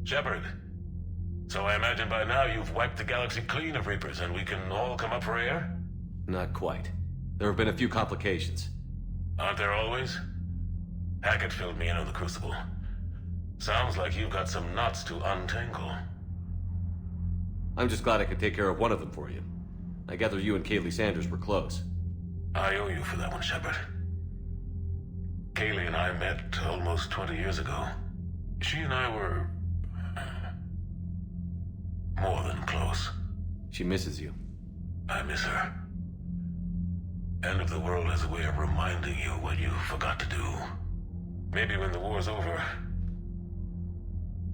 Shepard, so I imagine by now you've wiped the galaxy clean of Reapers and we can all come up for air? Not quite. There have been a few complications. Aren't there always? Hackett filled me in on the Crucible. Sounds like you've got some knots to untangle. I'm just glad I could take care of one of them for you. I gather you and Kaylee Sanders were close. I owe you for that one, Shepard. Kaylee and I met almost 20 years ago. She and I were... more than close. She misses you. I miss her. End of the world has a way of reminding you what you forgot to do. Maybe when the war's over,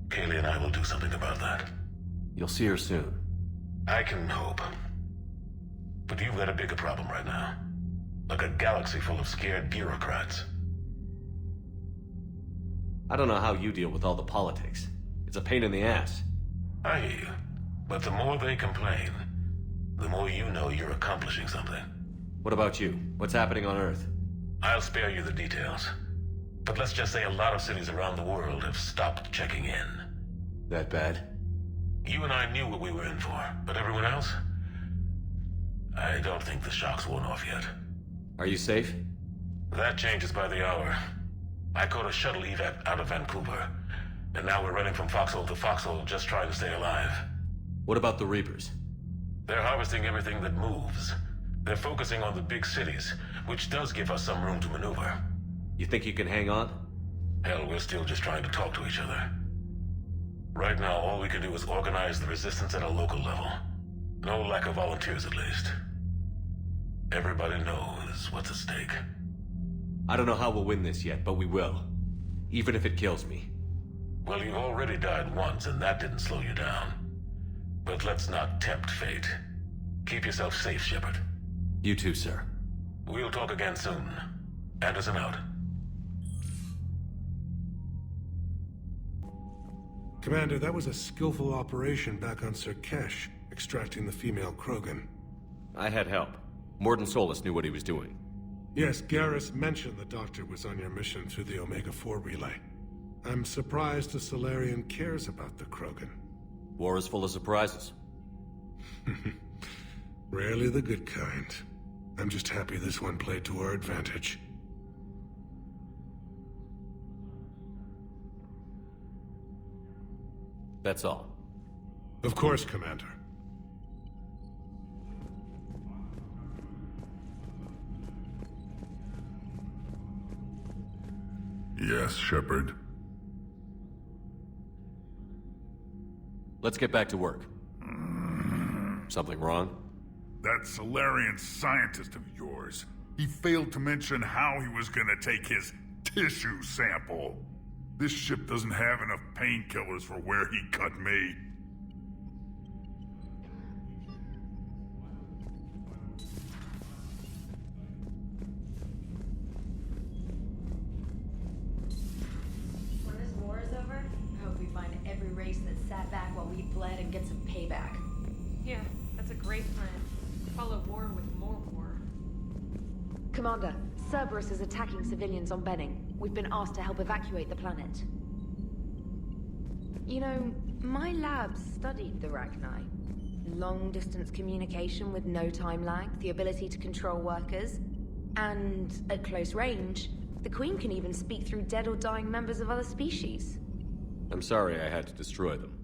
Kaylee and I will do something about that. You'll see her soon. I can hope. But you've got a bigger problem right now. Like a galaxy full of scared bureaucrats. I don't know how you deal with all the politics. It's a pain in the ass. I hear you. But the more they complain, the more you know you're accomplishing something. What about you? What's happening on Earth? I'll spare you the details. But let's just say a lot of cities around the world have stopped checking in. That bad? You and I knew what we were in for, but everyone else? I don't think the shock's worn off yet. Are you safe? That changes by the hour. I caught a shuttle evac out of Vancouver, and now we're running from foxhole to foxhole just trying to stay alive. What about the Reapers? They're harvesting everything that moves. They're focusing on the big cities, which does give us some room to maneuver. You think you can hang on? Hell, we're still just trying to talk to each other. Right now, all we can do is organize the resistance at a local level. No lack of volunteers, at least. Everybody knows what's at stake. I don't know how we'll win this yet, but we will. Even if it kills me. Well, you've already died once, and that didn't slow you down. But let's not tempt fate. Keep yourself safe, Shepard. You too, sir. We'll talk again soon. Anderson out. Commander, that was a skillful operation back on Sirkesh, extracting the female Krogan. I had help. Mordin Solus knew what he was doing. Yes, Garrus mentioned the Doctor was on your mission through the Omega-4 relay. I'm surprised the Solarian cares about the Krogan. War is full of surprises. Rarely the good kind. I'm just happy this one played to our advantage. That's all. Of course, Commander. Yes, Shepard. Let's get back to work. Something wrong? That Solarian scientist of yours. He failed to mention how he was gonna take his tissue sample. This ship doesn't have enough painkillers for where he cut me. When this war is over, I hope we find every race that sat back while we bled and get some payback. Yeah, that's a great plan. Follow war with more war. Commander, Cerberus is attacking civilians on Benning. We've been asked to help evacuate the planet. You know, my lab studied the Rachni. Long-distance communication with no time lag, the ability to control workers, and at close range, the Queen can even speak through dead or dying members of other species. I'm sorry I had to destroy them.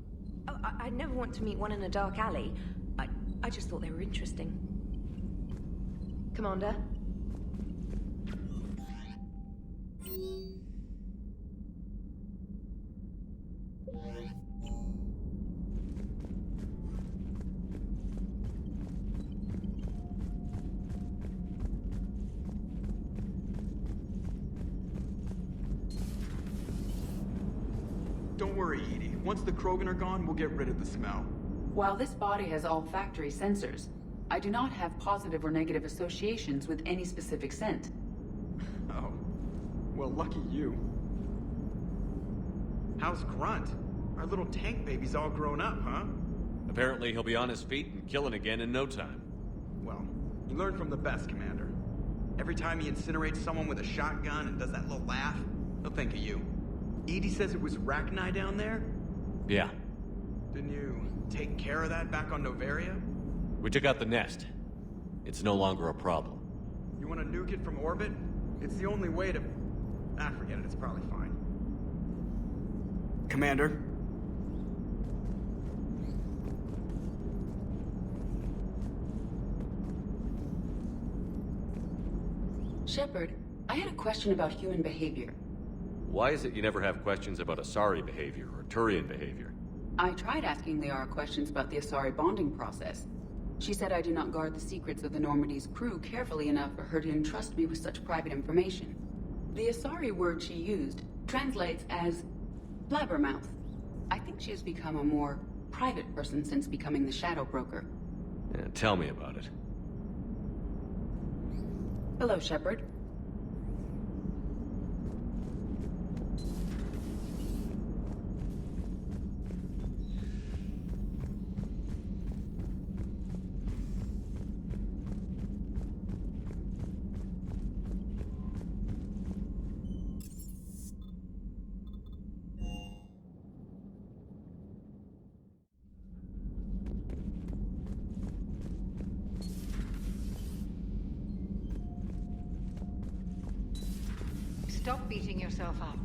Oh, I'd never want to meet one in a dark alley. I just thought they were interesting. Commander? Don't worry, Edie. Once the Krogan are gone, we'll get rid of the smell. While this body has all factory sensors, I do not have positive or negative associations with any specific scent. Oh. Well, lucky you. How's Grunt? Our little tank baby's all grown up, huh? Apparently he'll be on his feet and killing again in no time. Well, you learn from the best, Commander. Every time he incinerates someone with a shotgun and does that little laugh, he'll think of you. Edie says it was Rachni down there? Yeah. Didn't you take care of that back on Noveria? We took out the nest. It's no longer a problem. You want to nuke it from orbit? It's the only way to... Ah, forget it. It's probably fine. Commander? Shepard, I had a question about human behavior. Why is it you never have questions about Asari behavior or Turian behavior? I tried asking Liara questions about the Asari bonding process. She said I do not guard the secrets of the Normandy's crew carefully enough for her to entrust me with such private information. The Asari word she used translates as blabbermouth. I think she has become a more private person since becoming the Shadow Broker. Yeah, tell me about it. Hello, Shepard. Stop beating yourself up.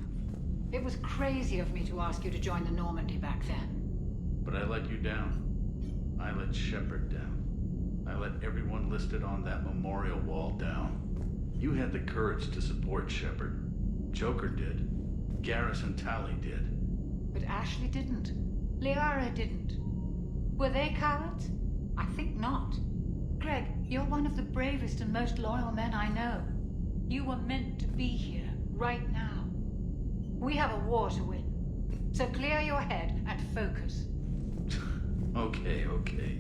It was crazy of me to ask you to join the Normandy back then. But I let you down. I let Shepard down. I let everyone listed on that memorial wall down. You had the courage to support Shepard. Joker did. Garrus and Tali did. But Ashley didn't. Liara didn't. Were they cowards? I think not. Greg, you're one of the bravest and most loyal men I know. You were meant to be here, right now. We have a war to win. So clear your head and focus. Okay,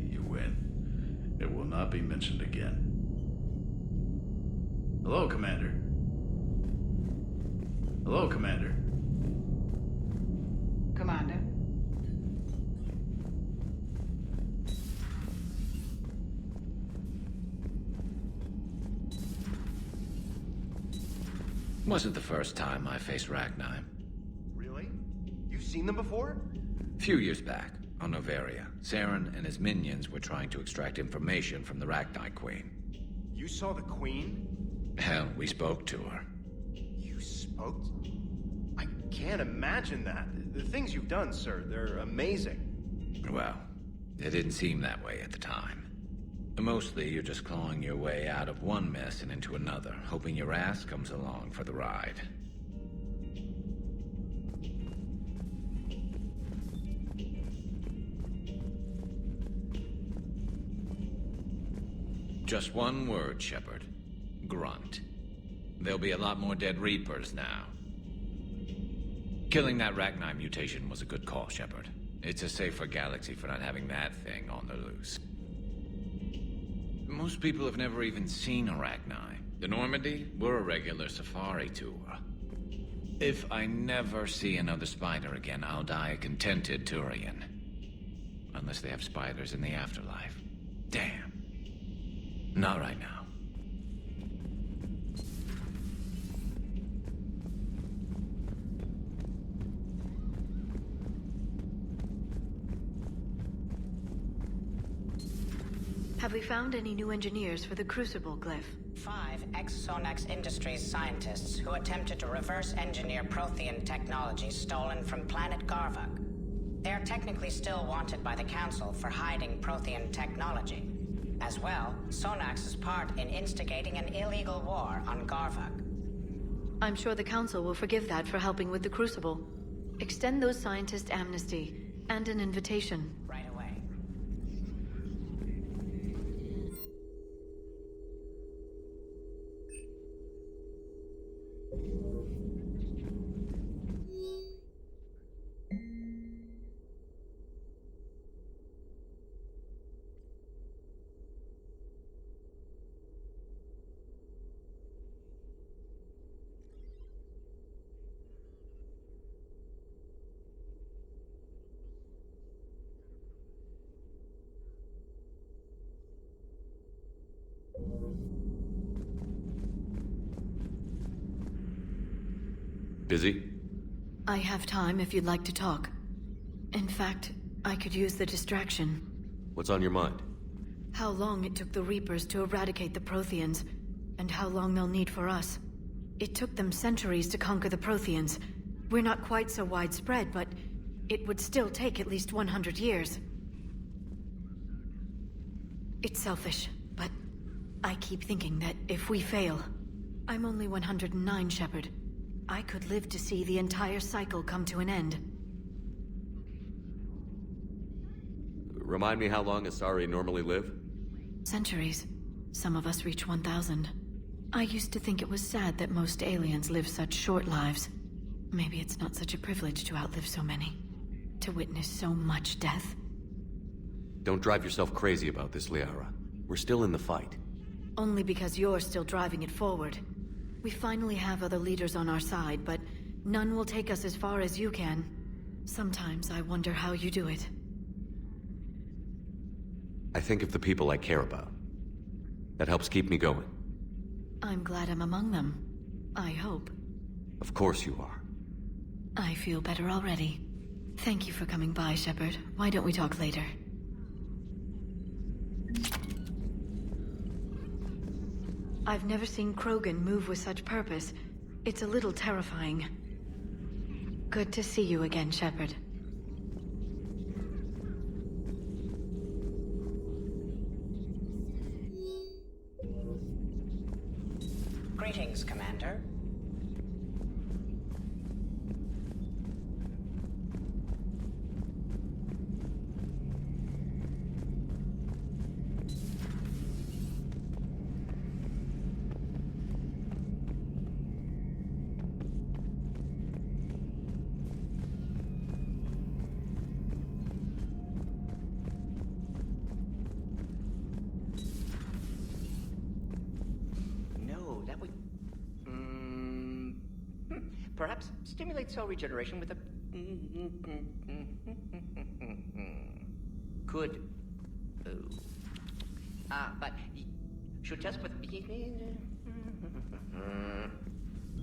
you win. It will not be mentioned again. Hello, Commander. Hello, Commander. Commander. Wasn't the first time I faced Ragnar. Really? You've seen them before? A few years back, on Noveria, Saren and his minions were trying to extract information from the Ragnar Queen. You saw the Queen? Hell, we spoke to her. You spoke? I can't imagine that. The things you've done, sir, they're amazing. Well, it didn't seem that way at the time. Mostly, you're just clawing your way out of one mess and into another, hoping your ass comes along for the ride. Just one word, Shepard. Grunt. There'll be a lot more dead Reapers now. Killing that Ragnar mutation was a good call, Shepard. It's a safer galaxy for not having that thing on the loose. Most people have never even seen a Ragnar. The Normandy, we're a regular safari tour. If I never see another spider again, I'll die a contented Turian. Unless they have spiders in the afterlife. Damn. Not right now. Have we found any new engineers for the Crucible glyph? 5 ex-Sonax Industries scientists who attempted to reverse engineer Prothean technology stolen from planet Garvuk. They are technically still wanted by the Council for hiding Prothean technology. As well, Sonax's part in instigating an illegal war on Garvuk. I'm sure the Council will forgive that for helping with the Crucible. Extend those scientists amnesty and an invitation. Right away. Busy? I have time if you'd like to talk. In fact, I could use the distraction. What's on your mind? How long it took the Reapers to eradicate the Protheans, and how long they'll need for us. It took them centuries to conquer the Protheans. We're not quite so widespread, but it would still take at least 100 years. It's selfish, but I keep thinking that if we fail... I'm only 109, Shepard. I could live to see the entire cycle come to an end. Remind me how long Asari normally live? Centuries. Some of us reach 1,000. I used to think it was sad that most aliens live such short lives. Maybe it's not such a privilege to outlive so many. To witness so much death. Don't drive yourself crazy about this, Liara. We're still in the fight. Only because you're still driving it forward. We finally have other leaders on our side, but none will take us as far as you can. Sometimes I wonder how you do it. I think of the people I care about. That helps keep me going. I'm glad I'm among them. I hope. Of course you are. I feel better already. Thank you for coming by, Shepard. Why don't we talk later? I've never seen Krogan move with such purpose. It's a little terrifying. Good to see you again, Shepard. Greetings, Commander. Perhaps stimulate cell regeneration with a... Could... but... Should just with...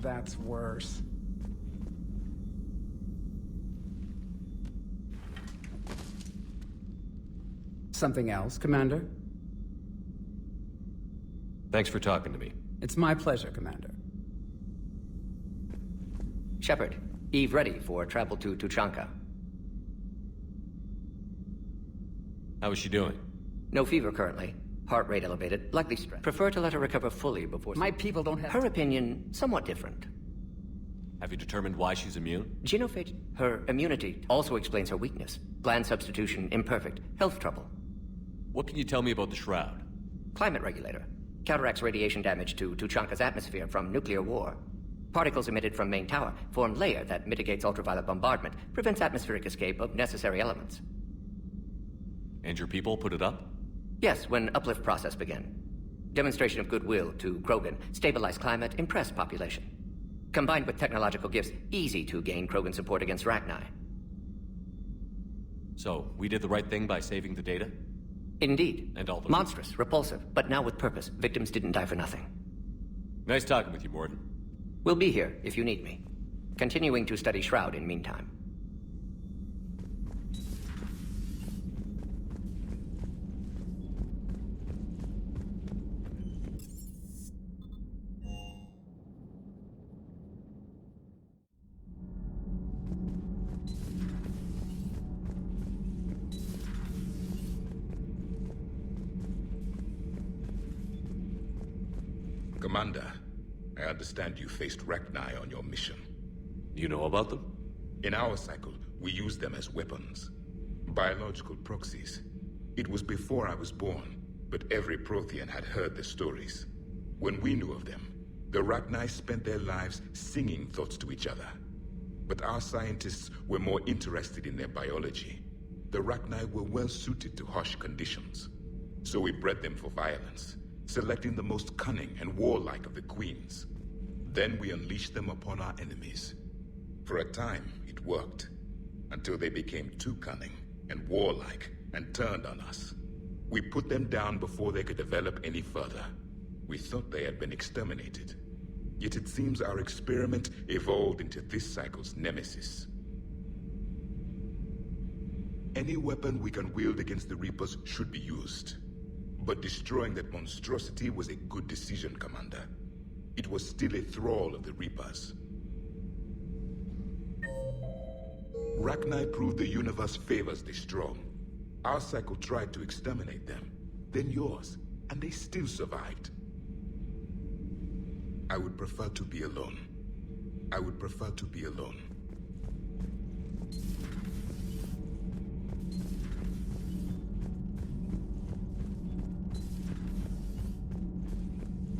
That's worse. Something else, Commander? Thanks for talking to me. It's my pleasure, Commander. Shepard, Eve ready for travel to Tuchanka. How is she doing? No fever currently. Heart rate elevated, likely stress. Prefer to let her recover fully before... My people don't have... Her opinion, somewhat different. Have you determined why she's immune? Genophage. Her immunity also explains her weakness. Gland substitution imperfect. Health trouble. What can you tell me about the Shroud? Climate regulator. Counteracts radiation damage to Tuchanka's atmosphere from nuclear war. Particles emitted from main tower form layer that mitigates ultraviolet bombardment, prevents atmospheric escape of necessary elements. And your people put it up? Yes, when uplift process began. Demonstration of goodwill to Krogan, stabilize climate, impress population. Combined with technological gifts, easy to gain Krogan support against Rachni. So, we did the right thing by saving the data? Indeed. And all the... Monstrous, repulsive, but now with purpose. Victims didn't die for nothing. Nice talking with you, Morden. We'll be here if you need me. Continuing to study Shroud in meantime. Commander, I understand you faced Rachni on your mission. You know about them? In our cycle, we use them as weapons. Biological proxies. It was before I was born, but every Prothean had heard the stories. When we knew of them, the Rachni spent their lives singing thoughts to each other. But our scientists were more interested in their biology. The Rachni were well suited to harsh conditions. So we bred them for violence, selecting the most cunning and warlike of the queens. Then we unleashed them upon our enemies. For a time, it worked, until they became too cunning and warlike and turned on us. We put them down before they could develop any further. We thought they had been exterminated. Yet it seems our experiment evolved into this cycle's nemesis. Any weapon we can wield against the Reapers should be used. But destroying that monstrosity was a good decision, Commander. It was still a thrall of the Reapers. Rachni proved the universe favors the strong. Our cycle tried to exterminate them, then yours, and they still survived. I would prefer to be alone. I would prefer to be alone.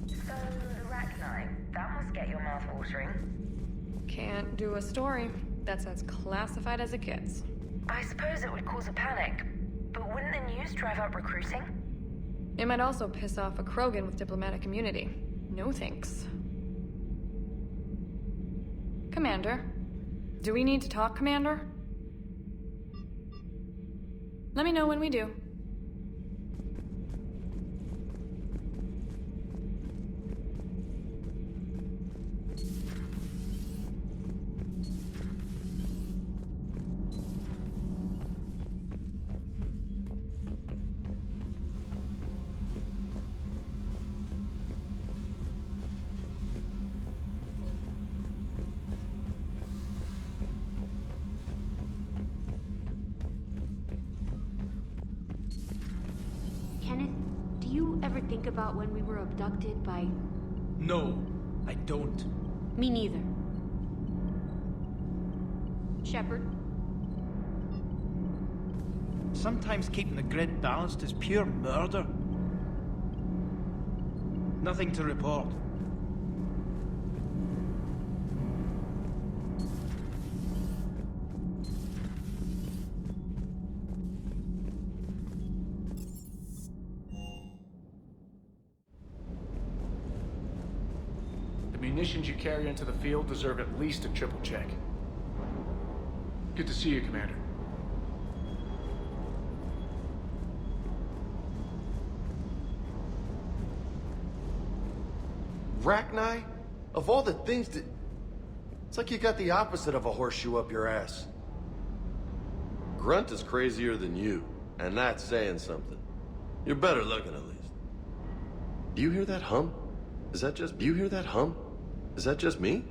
So, Rachni, that must get your mouth watering. Can't do a story that's as classified as it gets. I suppose it would cause a panic, but wouldn't the news drive up recruiting? It might also piss off a Krogan with diplomatic immunity. No thanks. Commander? Do we need to talk, Commander? Let me know when we do. Think about when we were abducted by... No, I don't. Me neither. Shepard? Sometimes keeping the grid balanced is pure murder. Nothing to report. Munitions you carry into the field deserve at least a triple check. Good to see you, Commander. Rachni? Of all the things that... It's like you got the opposite of a horseshoe up your ass. Grunt is crazier than you, and that's saying something. You're better looking, at least. Do you hear that hum? Is that just... Do you hear that hum? Is that just me?